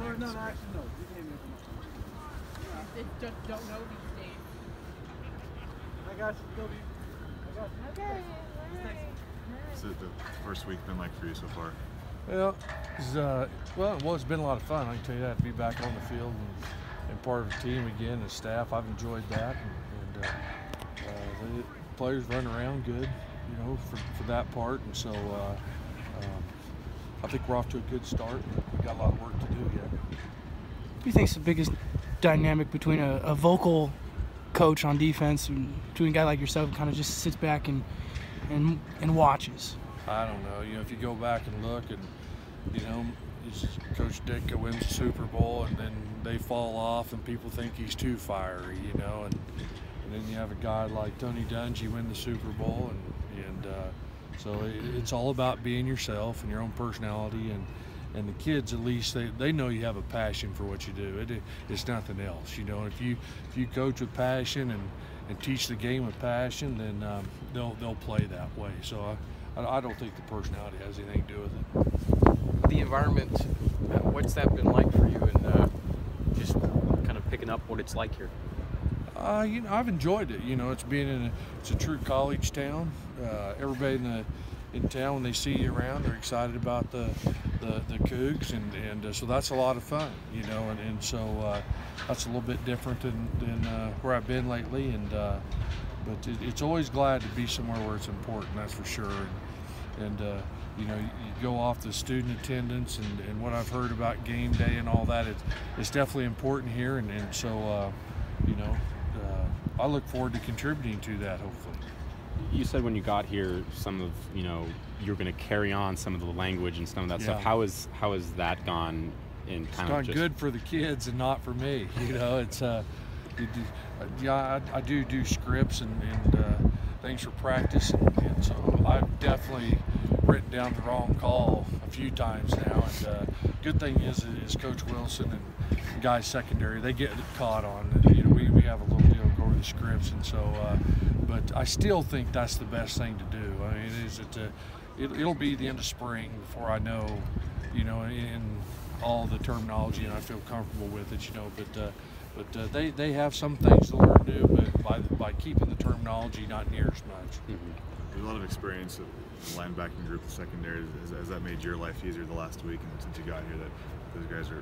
Or no, actually no. They just don't know these days. I got you, Toby. I got you. Okay. What's the first week been like for you so far? Well, it's been a lot of fun. I can tell you that, to be back on the field and part of the team again as staff. I've enjoyed that, and the players run around good, you know, for that part. And so I think we're off to a good start. We've got a lot of work to do yet. What do you think is the biggest dynamic between a vocal coach on defense and between a guy like yourself who kind of just sits back and watches? I don't know. You know, if you go back and look, and you know, Coach Ditka wins the Super Bowl, and then they fall off, and people think he's too fiery. You know, and then you have a guy like Tony Dungy win the Super Bowl, and so it's all about being yourself and your own personality, and the kids, at least, they know you have a passion for what you do. It's nothing else. You know, if you coach with passion and teach the game with passion, then they'll play that way. So I don't think the personality has anything to do with it. The environment, what's that been like for you, and just kind of picking up what it's like here? You know, I've enjoyed it. You know, it's a true college town. Everybody in town, when they see you around, they're excited about the Cougs, and so that's a lot of fun. You know, and so that's a little bit different than where I've been lately. But it's always glad to be somewhere where it's important. That's for sure. And you know, you go off the student attendance and what I've heard about game day and all that. It's definitely important here, and so you know, I look forward to contributing to that, hopefully. You said when you got here, you're going to carry on some of the language and some of that stuff. How has that gone? It's gone good for the kids and not for me. You know, it's I do scripts and things for practice, and so I've definitely written down the wrong call a few times now. And good thing is Coach Wilson and guys secondary, they get caught on. You know, we have a little deal go over the scripts, and so. But I still think that's the best thing to do. I mean, it'll be the end of spring before I know, you know, in all the terminology, and I feel comfortable with it, you know. But they have some things to learn new, but by keeping the terminology not near as much. Mm-hmm. There's a lot of experience in the linebacking group, the secondary. Has that made your life easier the last week, and since you got here, that those guys are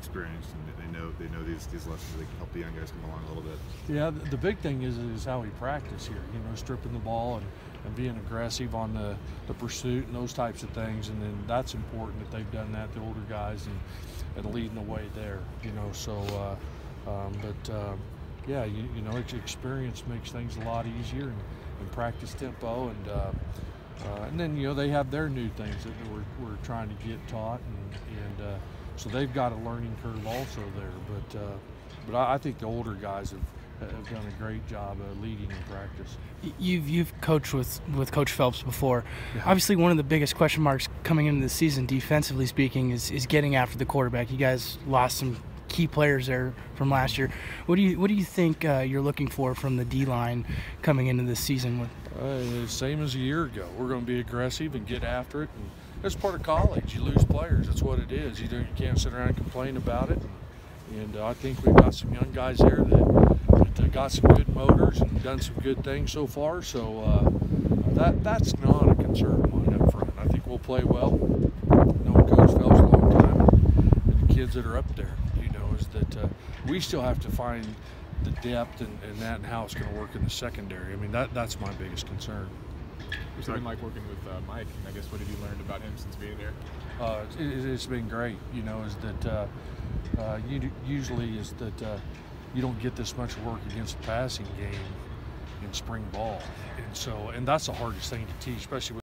experienced and they know these lessons, they can help the young guys come along a little bit? Yeah, the big thing is how we practice here. You know, stripping the ball and being aggressive on the pursuit and those types of things, and then that's important that they've done that, the older guys, and leading the way there. You know, so yeah, you know, experience makes things a lot easier, and practice tempo, and then, you know, they have their new things that we're trying to get taught, and so they've got a learning curve also there. But I think the older guys have done a great job of leading in practice. You've coached with Coach Phelps before. Yeah. Obviously, one of the biggest question marks coming into the season, defensively speaking, is getting after the quarterback. You guys lost some key players there from last year. What do you think you're looking for from the D-line coming into this season? Same as a year ago. We're going to be aggressive and get after it. And that's part of college. You lose players. That's what it is. You can't sit around and complain about it. And I think we've got some young guys there that got some good motors and done some good things so far. So that's not a concern of mine up front. I think we'll play well. Knowing Coach Phelps a long time, and the kids that are up there, you know, is that we still have to find the depth and how it's going to work in the secondary. I mean, that's my biggest concern. What's it been like working with Mike? I guess, what have you learned about him since being here? It's been great. You know, is that usually is that you don't get this much work against the passing game in spring ball, and that's the hardest thing to teach, especially with